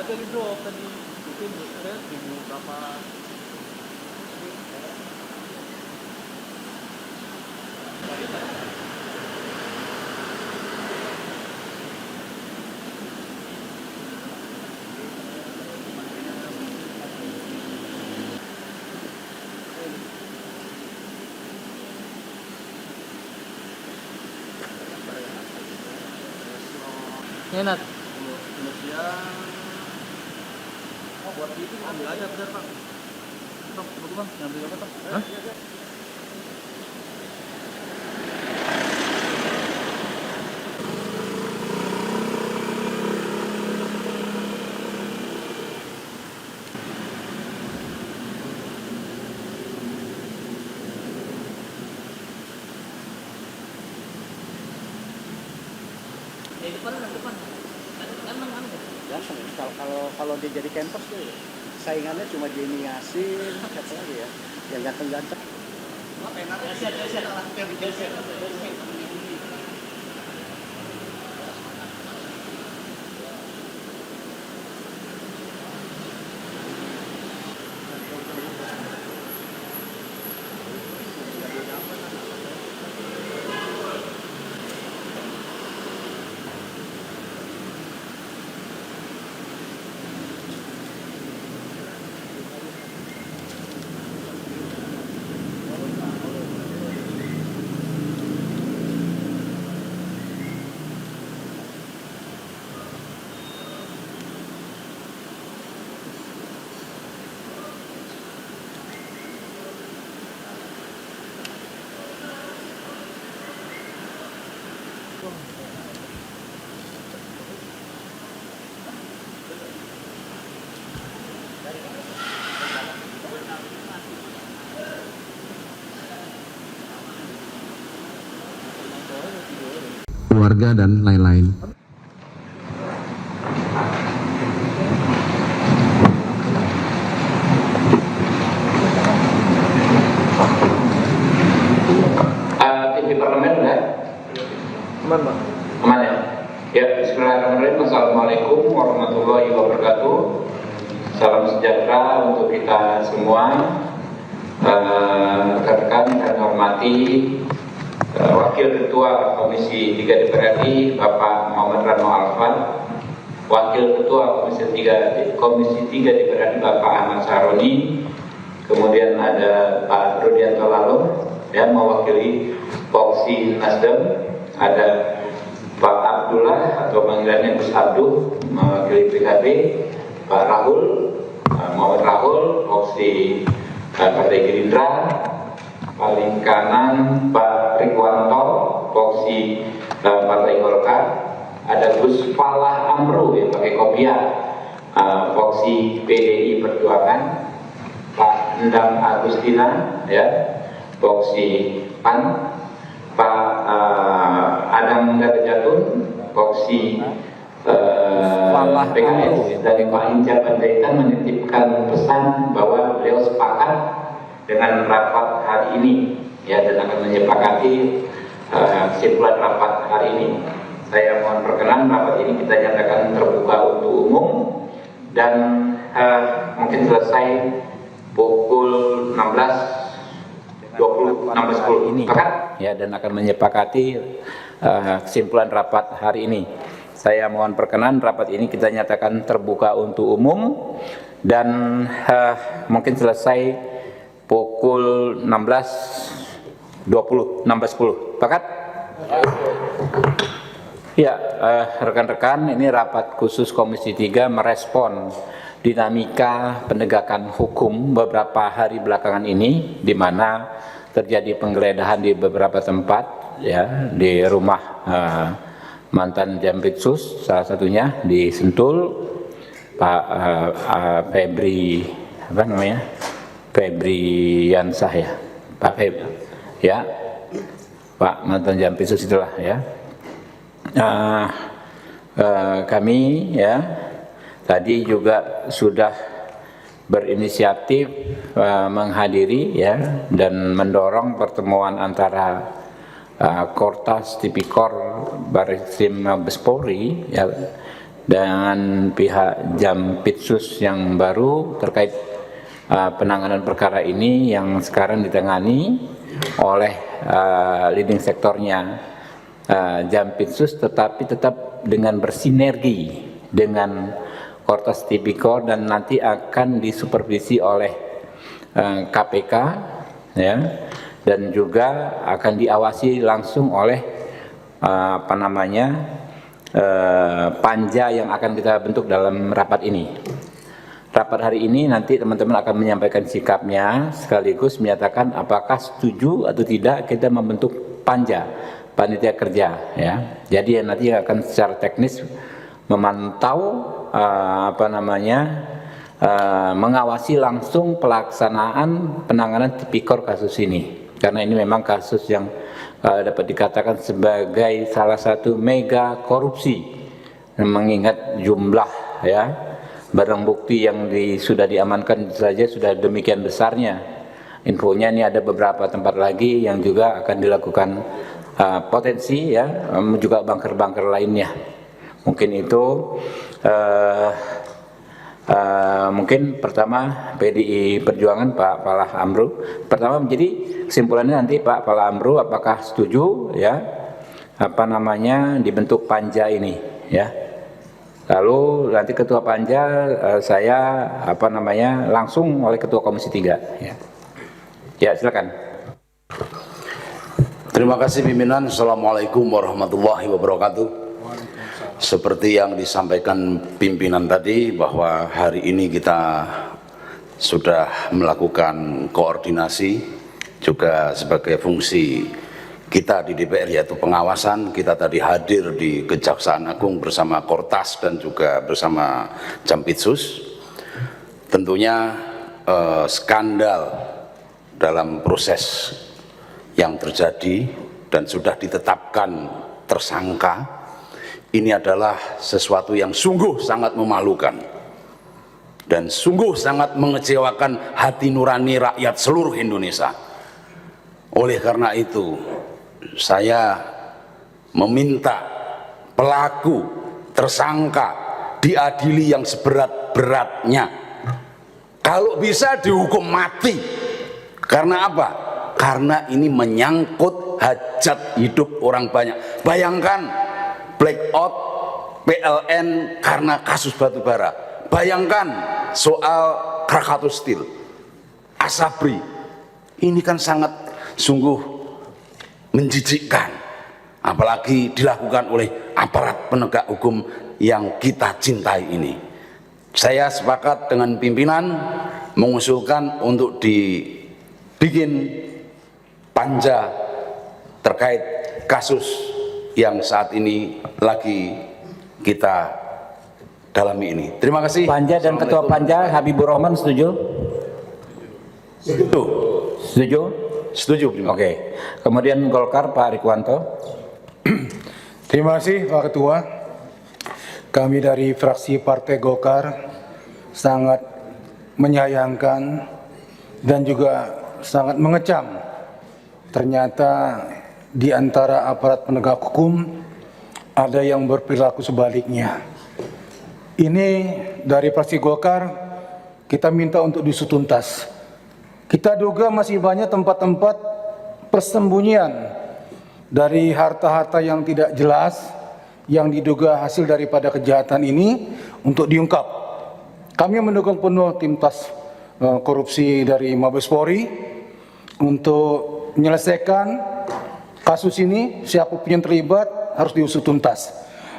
kali drop tadi itu ada 1000 berapa. Enak. Oh, buat itu ambil aja bener Pak. Tom, coba Bang, ngambil apa Tom? Hah? Depan. Kalau dia jadi campers tuh ya, saingannya cuma Jenny Yasin, siapa lagi ya, yang ganteng-ganteng. Keluarga dan lain-lain. TV Parlemen udah? Aman, Pak. Aman ya? Ya, bismillahirrahmanirrahim. Assalamualaikum warahmatullahi wabarakatuh. Salam sejahtera untuk kita semua. Rekan-rekan dan hormati Wakil Ketua Komisi 3 DPR RI Bapak Muhammad Rano Alfan, Wakil Ketua Komisi 3 DPR RI Bapak Ahmad Saroni, kemudian ada Pak Rudianto Lalo ya, mewakili Voksi Nasdem, ada Pak Abdullah atau panggilannya Gus Abduh mewakili PKB, Pak Rahul Muhammad Rahul Voksi Partai Gerindra, paling kanan Pak Rikwanto Voksi Partai Golkar, ada Gus Falah Amru yang pakai kopiah Voksi PDI Perjuangan, Pak Endang Agustina ya Voksi PAN, Pak Adam Darjatun Voksi PKS, dari Pak Hinca Panjaitan menitipkan pesan bahwa beliau sepakat dengan rapat hari ini ya, dan akan menyepakati kesimpulan rapat hari ini. Saya mohon perkenan rapat ini kita nyatakan terbuka untuk umum dan mungkin selesai pukul 16.10 ini ya, dan akan menyepakati kesimpulan rapat hari ini. Saya mohon perkenan rapat ini kita nyatakan terbuka untuk umum dan mungkin selesai pukul 16.10. Pakat? Ya, rekan-rekan, ini rapat khusus Komisi 3 merespon dinamika penegakan hukum beberapa hari belakangan ini, di mana terjadi penggeledahan di beberapa tempat ya, di rumah mantan Jampitsus, salah satunya di Sentul, Pak Febri apa namanya, Febriansah ya, Pak Febri ya, Pak mantan Jampitsus itulah ya. Kami ya tadi juga sudah berinisiatif menghadiri ya dan mendorong pertemuan antara Kortas Tipikor Barreskrim Mabes Polri ya, dengan pihak Jampitsus yang baru terkait penanganan perkara ini yang sekarang ditangani oleh leading sektornya Jampitsus, tetapi tetap dengan bersinergi dengan Kortas Tipikor dan nanti akan disupervisi oleh KPK ya, dan juga akan diawasi langsung oleh panja yang akan kita bentuk dalam rapat ini. Rapat hari ini nanti teman-teman akan menyampaikan sikapnya sekaligus menyatakan apakah setuju atau tidak kita membentuk panja, panitia kerja ya. Jadi nanti akan secara teknis memantau mengawasi langsung pelaksanaan penanganan tipikor kasus ini, karena ini memang kasus yang dapat dikatakan sebagai salah satu mega korupsi, mengingat jumlah ya barang bukti yang sudah diamankan saja sudah demikian besarnya. Infonya ini ada beberapa tempat lagi yang juga akan dilakukan potensi ya, juga bunker-bunker lainnya. Mungkin itu mungkin pertama PDI Perjuangan Pak Falah Amru. Pertama menjadi kesimpulannya nanti Pak Falah Amru apakah setuju ya dibentuk panja ini ya. Lalu nanti ketua panja saya langsung oleh ketua Komisi 3 ya. Ya, silakan. Terima kasih pimpinan. Assalamualaikum warahmatullahi wabarakatuh. Seperti yang disampaikan pimpinan tadi bahwa hari ini kita sudah melakukan koordinasi juga sebagai fungsi kita di DPR yaitu pengawasan. Kita tadi hadir di Kejaksaan Agung bersama Kortas dan juga bersama Jampitsus. Tentunya skandal dalam proses yang terjadi dan sudah ditetapkan tersangka ini adalah sesuatu yang sungguh sangat memalukan dan sungguh sangat mengecewakan hati nurani rakyat seluruh Indonesia. Oleh karena itu saya meminta pelaku tersangka diadili yang seberat-beratnya, kalau bisa dihukum mati. Karena apa? Karena ini menyangkut hajat hidup orang banyak. Bayangkan blackout PLN karena kasus batubara. Bayangkan soal Krakatau Steel, Asabri. Ini kan sangat sungguh menjijikkan, apalagi dilakukan oleh aparat penegak hukum yang kita cintai ini. Saya sepakat dengan pimpinan mengusulkan untuk dibikin panja terkait kasus yang saat ini lagi kita dalami ini. Terima kasih. Panja dan ketua panja Habibur Rahman setuju? Setuju. Setuju? Setuju. Oke. Kemudian Golkar Pak Rikwanto. Terima kasih Pak Ketua. Kami dari fraksi Partai Golkar sangat menyayangkan dan juga sangat mengecam ternyata di antara aparat penegak hukum ada yang berperilaku sebaliknya. Ini dari fraksi Golkar kita minta untuk diusut tuntas. Kita duga masih banyak tempat-tempat persembunyian dari harta-harta yang tidak jelas yang diduga hasil daripada kejahatan ini untuk diungkap. Kami mendukung penuh tim tas korupsi dari Mabes Polri untuk menyelesaikan kasus ini. Siapapun yang terlibat harus diusut tuntas.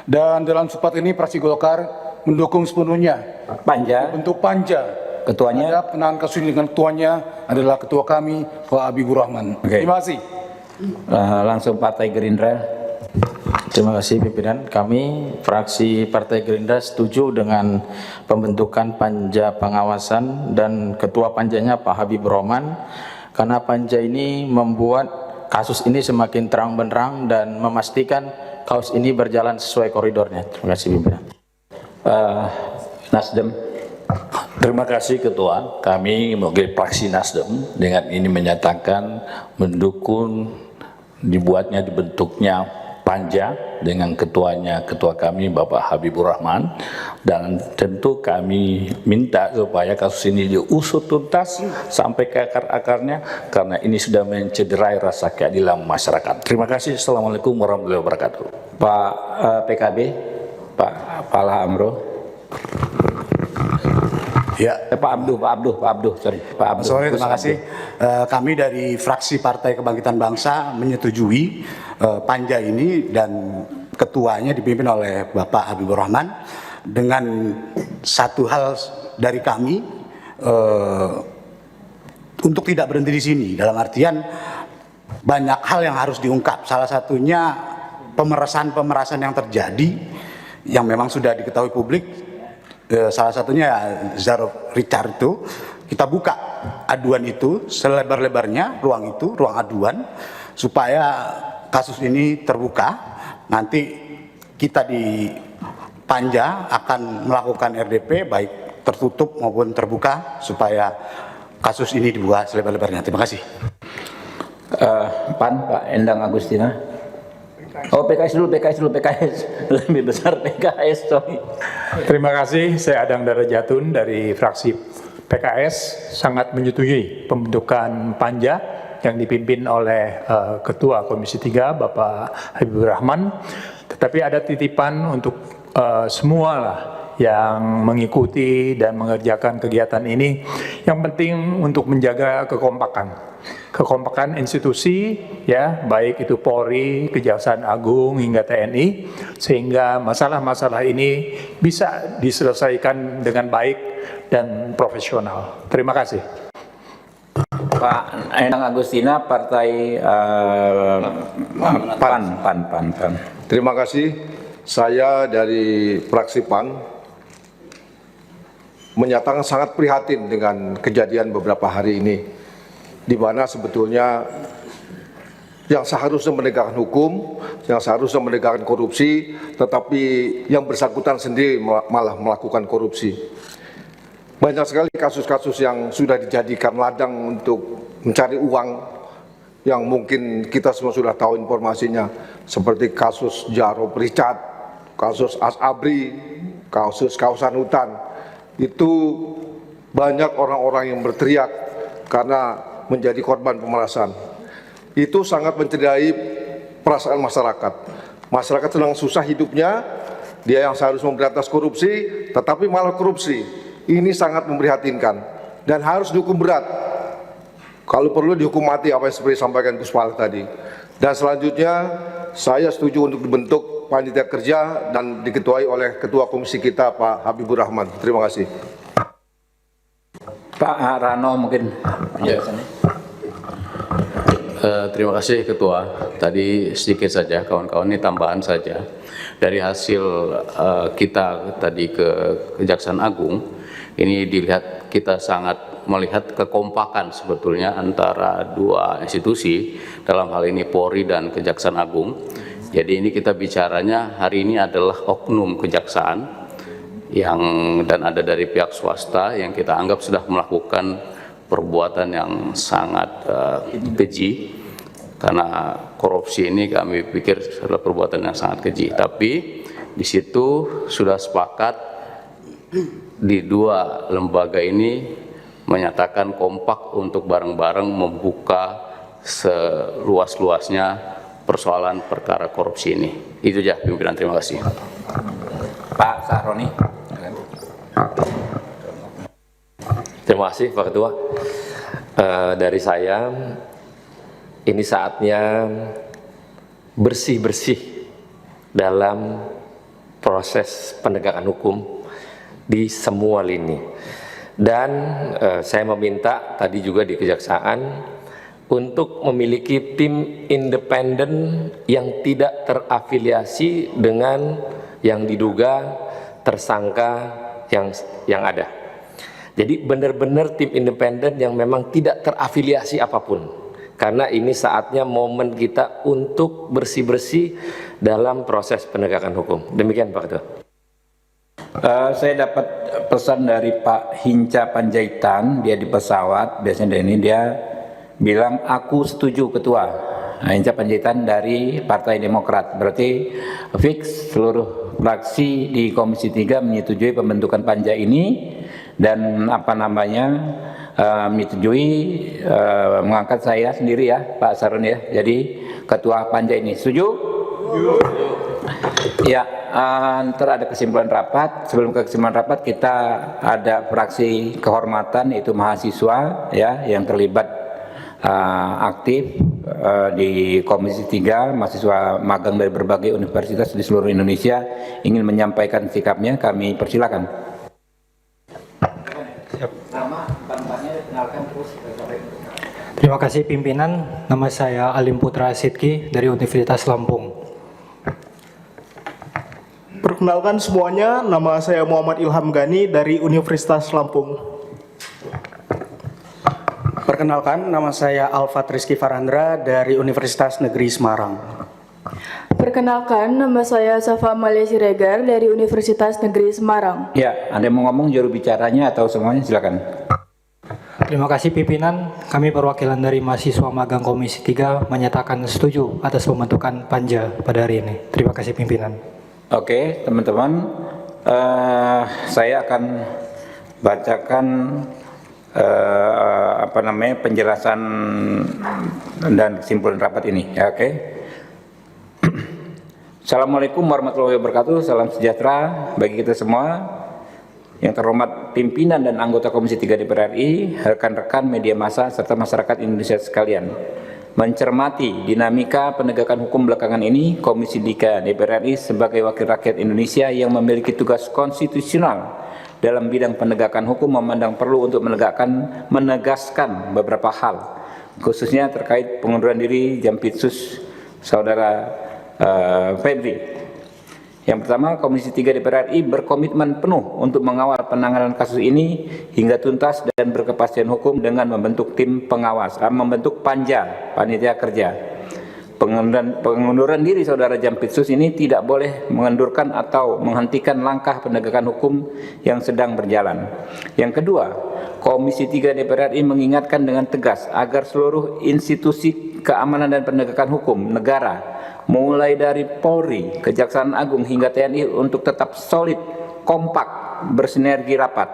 Dan dalam sempat ini fraksi Golkar mendukung sepenuhnya Panja. bentuk panja. Ketuanya. Ada penanganan kasus ini dengan ketuanya adalah ketua kami Pak Habibur Rahman. Oke. Terima kasih. Langsung Partai Gerindra. Terima kasih pimpinan. Kami fraksi Partai Gerindra setuju dengan pembentukan panja pengawasan dan ketua panjanya Pak Habibur Rahman, karena panja ini membuat kasus ini semakin terang benderang dan memastikan kasus ini berjalan sesuai koridornya. Terima kasih pimpinan. Nasdem. Terima kasih Ketua. Kami mewakili fraksi Nasdem dengan ini menyatakan mendukung dibentuknya Panja dengan ketuanya, ketua kami Bapak Habibur Rahman, dan tentu kami minta supaya kasus ini diusut tuntas sampai ke akar-akarnya karena ini sudah mencederai rasa keadilan masyarakat. Terima kasih. Assalamualaikum warahmatullahi wabarakatuh. Pak PKB, Pak Pala Amro. Ya. Pak Abduh, sorry. Pak Abduh. Sore, terima kasih. Kami dari fraksi Partai Kebangkitan Bangsa menyetujui panja ini dan ketuanya dipimpin oleh Bapak Habibur Rahman. Dengan satu hal dari kami untuk tidak berhenti di sini, dalam artian banyak hal yang harus diungkap. Salah satunya pemerasan yang terjadi yang memang sudah diketahui publik. Salah satunya Zaro Richard itu, kita buka aduan itu selebar-lebarnya, ruang aduan supaya kasus ini terbuka. Nanti kita di Panja akan melakukan RDP baik tertutup maupun terbuka supaya kasus ini dibuka selebar-lebarnya. Terima kasih. Pak Endang Agustina. Oh, PKS dulu, lebih besar PKS, sorry. Terima kasih, saya Adang Darajatun dari fraksi PKS sangat menyetujui pembentukan Panja yang dipimpin oleh Ketua Komisi 3 Bapak Habibur Rahman. Tetapi ada titipan untuk semua lah yang mengikuti dan mengerjakan kegiatan ini. Yang penting untuk menjaga kekompakan institusi, ya, baik itu Polri, Kejaksaan Agung hingga TNI, sehingga masalah-masalah ini bisa diselesaikan dengan baik dan profesional. Terima kasih. Pak Endang Agustina, Partai PAN. Terima kasih. Saya dari fraksi PAN menyatakan sangat prihatin dengan kejadian beberapa hari ini, di mana sebetulnya yang seharusnya menegakkan hukum, yang seharusnya menegakkan korupsi, tetapi yang bersangkutan sendiri malah melakukan korupsi. Banyak sekali kasus-kasus yang sudah dijadikan ladang untuk mencari uang yang mungkin kita semua sudah tahu informasinya, seperti kasus Zaro Richard, kasus Asabri, kasus kawasan hutan. Itu banyak orang-orang yang berteriak karena menjadi korban pemerasan. Itu sangat mencederai perasaan masyarakat. Masyarakat sedang susah hidupnya, dia yang seharusnya memberantas korupsi, tetapi malah korupsi. Ini sangat memprihatinkan dan harus dihukum berat. Kalau perlu dihukum mati, apa yang seperti disampaikan Gus Pala tadi. Dan selanjutnya saya setuju untuk dibentuk panitia kerja dan diketuai oleh Ketua Komisi kita Pak Habibur Rahman. Terima kasih. Pak Rano mungkin penjelasannya. Terima kasih Ketua. Tadi sedikit saja kawan-kawan, ini tambahan saja. Dari hasil kita tadi ke Kejaksaan Agung, ini dilihat kita sangat melihat kekompakan sebetulnya antara dua institusi, dalam hal ini Polri dan Kejaksaan Agung. Jadi ini kita bicaranya hari ini adalah oknum kejaksaan yang dan ada dari pihak swasta yang kita anggap sudah melakukan perbuatan yang sangat keji, karena korupsi ini kami pikir adalah perbuatan yang sangat keji. Tapi di situ sudah sepakat di dua lembaga ini menyatakan kompak untuk bareng-bareng membuka seluas-luasnya persoalan perkara korupsi ini. Itu aja pimpinan, terima kasih. Pak Sahroni. Terima kasih Pak Ketua. Dari saya, ini saatnya bersih-bersih dalam proses penegakan hukum di semua lini. Dan saya meminta tadi juga di Kejaksaan untuk memiliki tim independen yang tidak terafiliasi dengan yang diduga tersangka yang ada. Jadi benar-benar tim independen yang memang tidak terafiliasi apapun. Karena ini saatnya momen kita untuk bersih-bersih dalam proses penegakan hukum. Demikian Pak Ketua. Saya dapat pesan dari Pak Hinca Panjaitan, dia di pesawat, biasanya ini dia bilang aku setuju Ketua Hinca Panjaitan dari Partai Demokrat. Berarti fix seluruh fraksi di Komisi 3 menyetujui pembentukan panja ini dan menyetujui mengangkat saya sendiri ya Pak Sarun ya, jadi ketua panja ini. Setuju? Ya, ntar ada kesimpulan rapat. Sebelum ke kesimpulan rapat kita ada fraksi kehormatan, yaitu mahasiswa ya yang terlibat aktif di Komisi 3, mahasiswa magang dari berbagai universitas di seluruh Indonesia ingin menyampaikan sikapnya. Kami persilakan. Terima kasih pimpinan. Nama saya Alim Putra Sidki dari Universitas Lampung. Perkenalkan semuanya, nama saya Muhammad Ilham Gani dari Universitas Lampung. Perkenalkan, nama saya Alfat Rizky Farhandra dari Universitas Negeri Semarang. Perkenalkan, nama saya Safa Amalia Siregar dari Universitas Negeri Semarang. Ya, ada yang mau ngomong juru bicaranya atau semuanya, silakan. Terima kasih pimpinan. Kami perwakilan dari mahasiswa magang Komisi 3 menyatakan setuju atas pembentukan panja pada hari ini. Terima kasih pimpinan. Oke, teman-teman, saya akan bacakan penjelasan dan kesimpulan rapat ini. Ya, oke. Assalamualaikum warahmatullahi wabarakatuh. Salam sejahtera bagi kita semua. Yang terhormat pimpinan dan anggota Komisi 3 DPR RI, rekan-rekan media massa serta masyarakat Indonesia sekalian. Mencermati dinamika penegakan hukum belakangan ini, Komisi 3 DPR RI sebagai wakil rakyat Indonesia yang memiliki tugas konstitusional dalam bidang penegakan hukum memandang perlu untuk menegaskan beberapa hal, khususnya terkait pengunduran diri Jampitsus Saudara Febri. Yang pertama, Komisi 3 DPR RI berkomitmen penuh untuk mengawal penanganan kasus ini hingga tuntas dan berkepastian hukum dengan membentuk tim pengawas, membentuk panja, panitia kerja. Pengunduran diri Saudara Jampitsus ini tidak boleh mengendurkan atau menghentikan langkah penegakan hukum yang sedang berjalan. Yang kedua, Komisi 3 DPR RI mengingatkan dengan tegas agar seluruh institusi keamanan dan penegakan hukum negara, mulai dari Polri, Kejaksaan Agung hingga TNI untuk tetap solid, kompak, bersinergi rapat.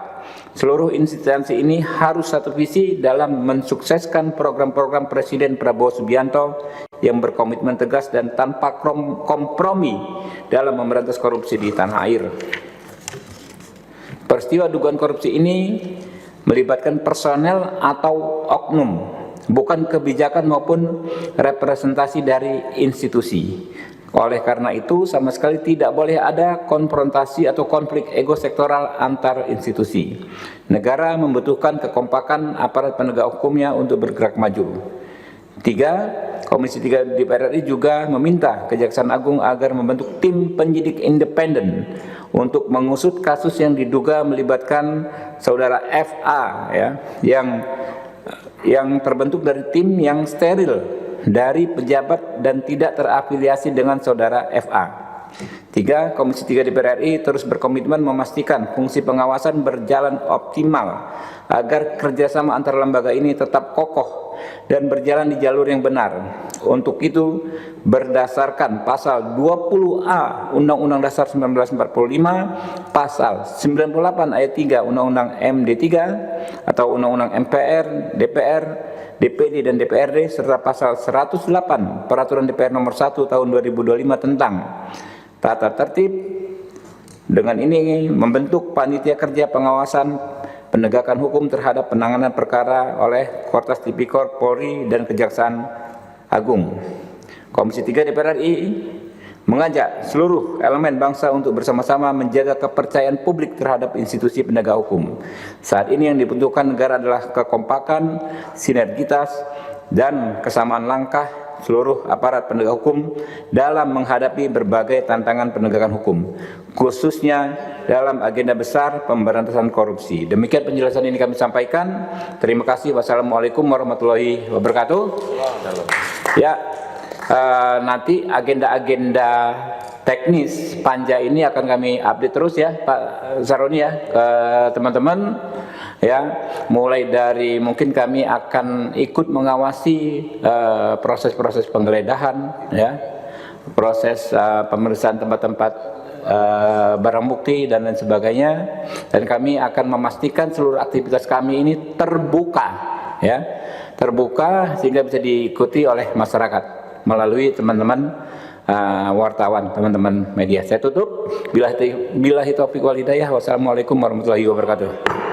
Seluruh instansi ini harus satu visi dalam mensukseskan program-program Presiden Prabowo Subianto yang berkomitmen tegas dan tanpa kompromi dalam memberantas korupsi di tanah air. Peristiwa dugaan korupsi ini melibatkan personel atau oknum, bukan kebijakan maupun representasi dari institusi. Oleh karena itu, sama sekali tidak boleh ada konfrontasi atau konflik ego sektoral antar institusi. Negara membutuhkan kekompakan aparat penegak hukumnya untuk bergerak maju. 3. Komisi 3 DPR RI juga meminta Kejaksaan Agung agar membentuk tim penyidik independen untuk mengusut kasus yang diduga melibatkan Saudara FA ya, yang terbentuk dari tim yang steril dari pejabat dan tidak terafiliasi dengan Saudara FA. 3. Komisi 3 DPR RI terus berkomitmen memastikan fungsi pengawasan berjalan optimal agar kerjasama antar lembaga ini tetap kokoh dan berjalan di jalur yang benar. Untuk itu, berdasarkan pasal 20A Undang-Undang Dasar 1945, pasal 98 ayat 3 Undang-Undang MD 3 atau Undang-Undang MPR, DPR, DPD dan DPRD serta pasal 108 Peraturan DPR nomor 1 tahun 2025 tentang tata tertib. Dengan ini membentuk panitia kerja pengawasan penegakan hukum terhadap penanganan perkara oleh Kortas Tipikor, Polri dan Kejaksaan Agung. Komisi 3 DPR RI mengajak seluruh elemen bangsa untuk bersama-sama menjaga kepercayaan publik terhadap institusi penegak hukum. Saat ini yang dibutuhkan negara adalah kekompakan, sinergitas, dan kesamaan langkah seluruh aparat penegak hukum dalam menghadapi berbagai tantangan penegakan hukum, khususnya dalam agenda besar pemberantasan korupsi. Demikian penjelasan ini kami sampaikan. Terima kasih. Wassalamualaikum warahmatullahi wabarakatuh. Ya, nanti agenda-agenda teknis panja ini akan kami update terus ya Pak Saroni ya ke teman-teman ya, mulai dari mungkin kami akan ikut mengawasi proses-proses penggeledahan ya, proses pemeriksaan tempat-tempat barang bukti dan lain sebagainya, dan kami akan memastikan seluruh aktivitas kami ini terbuka ya, terbuka sehingga bisa diikuti oleh masyarakat melalui teman-teman wartawan, teman-teman media. Saya tutup. Billahi taufiq wal hidayah. Wassalamualaikum warahmatullahi wabarakatuh.